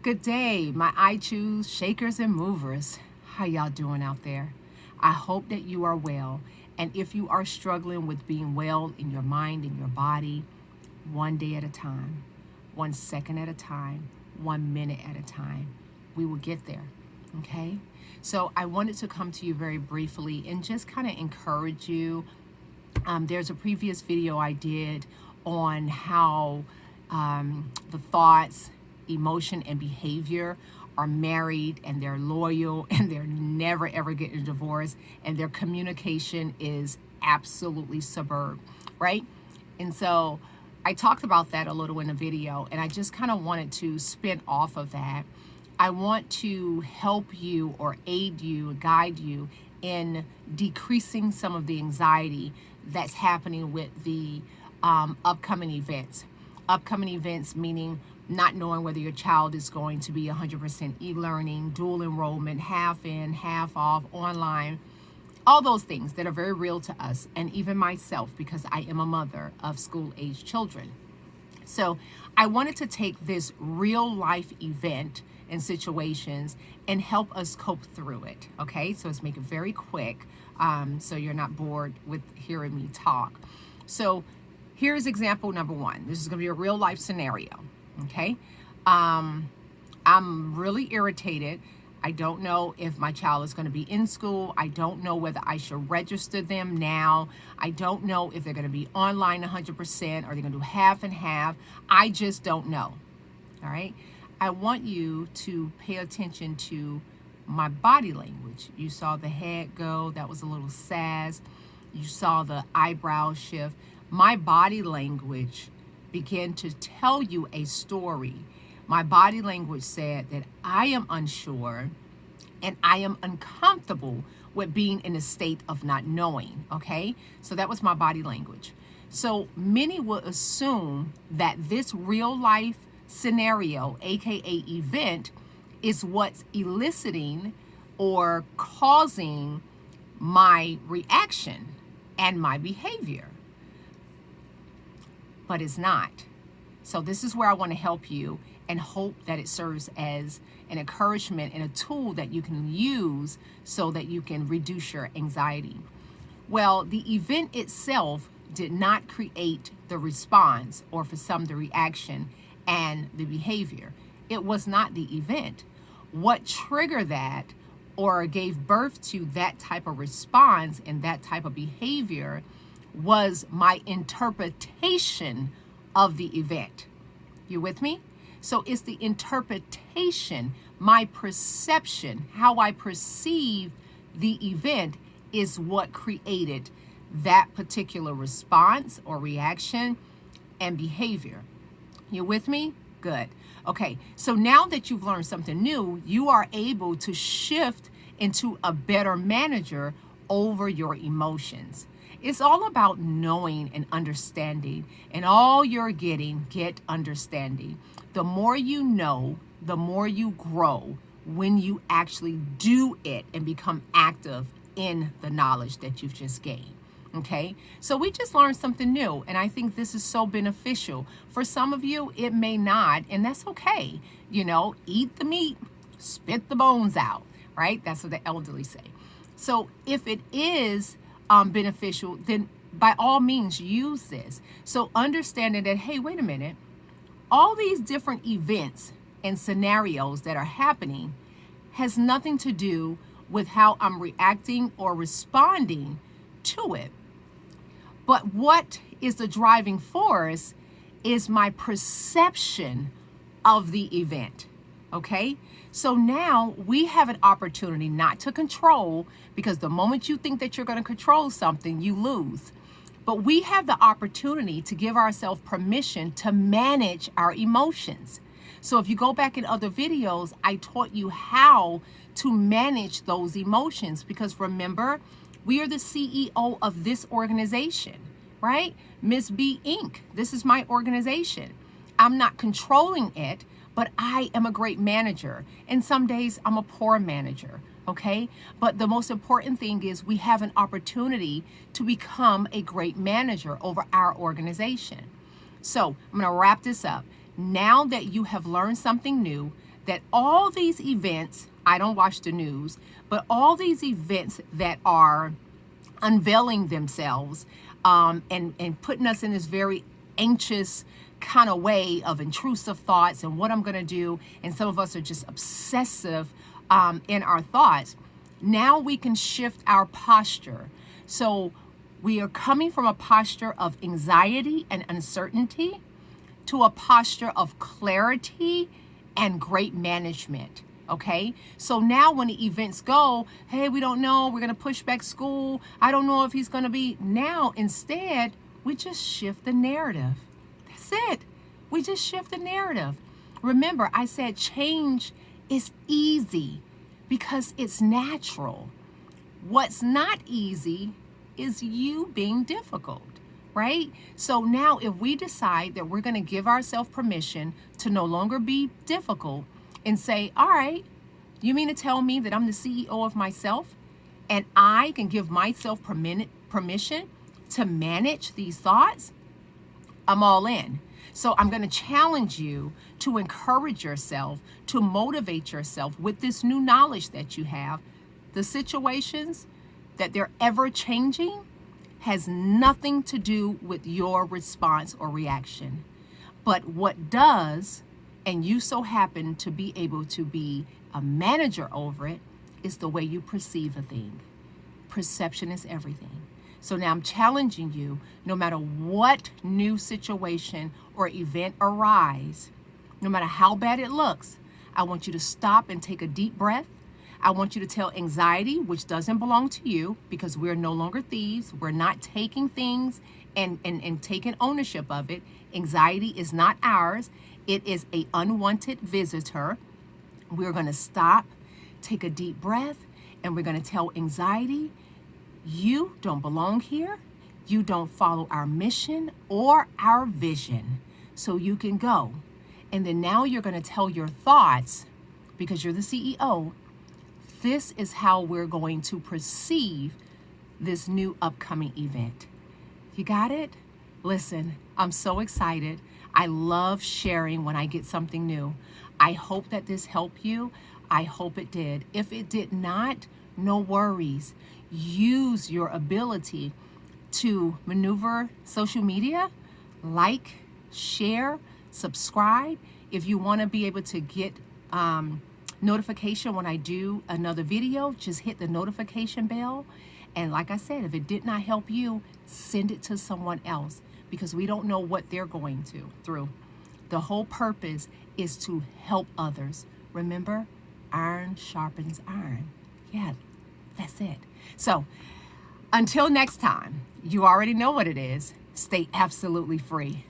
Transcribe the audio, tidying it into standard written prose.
Good day, my I choose shakers and movers. How y'all doing out there? I hope that you are well. And if you are struggling with being well in your mind and your body, one day at a time, 1 second at a time, 1 minute at a time, we will get there. Okay? So I wanted to come to you very briefly and just kind of encourage you. There's a previous video I did on how the thoughts, emotion, and behavior are married, and they're loyal, and they're never ever getting a divorce, and their communication is absolutely superb, right? And so I talked about that a little in the video, and I just kind of wanted to spin off of that. I want to help you or aid you, guide you in decreasing some of the anxiety that's happening with the upcoming events. Upcoming events meaning not knowing whether your child is going to be 100% e-learning, dual enrollment, half in, half off, online, all those things that are very real to us, and even myself, because I am a mother of school-age children. So I wanted to take this real life event and situations and help us cope through it. Okay, so let's make it very quick so you're not bored with hearing me talk. So here's example number one. This is going to be a real life scenario. Okay, I'm really irritated. I don't know if my child is going to be in school. I don't know whether I should register them now. I don't know if they're going to be online 100%, or they're going to do half and half. I just don't know. All right. I want you to pay attention to my body language. You saw the head go. That was a little sass. You saw the eyebrow shift. My body language began to tell you a story. My body language said that I am unsure and I am uncomfortable with being in a state of not knowing, okay? So that was my body language. So many will assume that this real life scenario, AKA event, is what's eliciting or causing my reaction and my behavior. But it's not. So this is where I want to help you and hope that it serves as an encouragement and a tool that you can use so that you can reduce your anxiety. Well, the event itself did not create the response, or for some the reaction and the behavior. It was not the event. What triggered that or gave birth to that type of response and that type of behavior was my interpretation of the event. You with me? So it's the interpretation, my perception, how I perceive the event is what created that particular response or reaction and behavior. You with me? Good. Okay, so now that you've learned something new, you are able to shift into a better manager over your emotions. It's all about knowing and understanding, and all you're getting, get understanding. The more you know, the more you grow when you actually do it and become active in the knowledge that you've just gained. Okay, so we just learned something new, and I think this is so beneficial. For some of you, it may not, and that's okay. You know, eat the meat, spit the bones out, right? That's what the elderly say. So if it is beneficial, then by all means use this. So understanding that, hey, wait a minute, all these different events and scenarios that are happening has nothing to do with how I'm reacting or responding to it. But what is the driving force is my perception of the event. Okay, so now we have an opportunity not to control, because the moment you think that you're going to control something, you lose. But we have the opportunity to give ourselves permission to manage our emotions. So if you go back in other videos, I taught you how to manage those emotions, because remember, we are the CEO of this organization, right? Miss B Inc. This is my organization. I'm not controlling it, but I am a great manager. And some days I'm a poor manager, okay? But the most important thing is we have an opportunity to become a great manager over our organization. So I'm gonna wrap this up. Now that you have learned something new, that all these events, I don't watch the news, but all these events that are unveiling themselves and putting us in this very anxious kind of way of intrusive thoughts and what I'm going to do. And some of us are just obsessive in our thoughts. Now we can shift our posture. So we are coming from a posture of anxiety and uncertainty to a posture of clarity and great management. Okay, so now when the events go, hey, we don't know, we're going to push back school, I don't know if he's going to be. Now, instead, we just shift the narrative. That's it. We just shift the narrative. Remember, I said change is easy because it's natural. What's not easy is you being difficult, right? So now if we decide that we're going to give ourselves permission to no longer be difficult and say, all right, you mean to tell me that I'm the CEO of myself and I can give myself permission to manage these thoughts? I'm all in. So I'm going to challenge you to encourage yourself, to motivate yourself with this new knowledge that you have. The situations that they're ever changing has nothing to do with your response or reaction. But what does, and you so happen to be able to be a manager over it, is the way you perceive a thing. Perception is everything. So now I'm challenging you, no matter what new situation or event arise, no matter how bad it looks, I want you to stop and take a deep breath. I want you to tell anxiety, which doesn't belong to you, because we're no longer thieves. We're not taking things and taking ownership of it. Anxiety is not ours. It is an unwanted visitor. We're going to stop, take a deep breath, and we're going to tell anxiety, you don't belong here. You don't follow our mission or our vision. So you can go. And then now you're going to tell your thoughts, because you're the CEO, this is how we're going to perceive this new upcoming event. You got it? Listen, I'm so excited. I love sharing when I get something new. I hope that this helped you. I hope it did. If it did not, no worries. Use your ability to maneuver social media, like, share, subscribe. If you want to be able to get notification when I do another video, just hit the notification bell. And like I said, if it did not help you, send it to someone else, because we don't know what they're going through. The whole purpose is to help others. Remember, iron sharpens iron. Yeah, that's it. So until next time, you already know what it is. Stay absolutely free.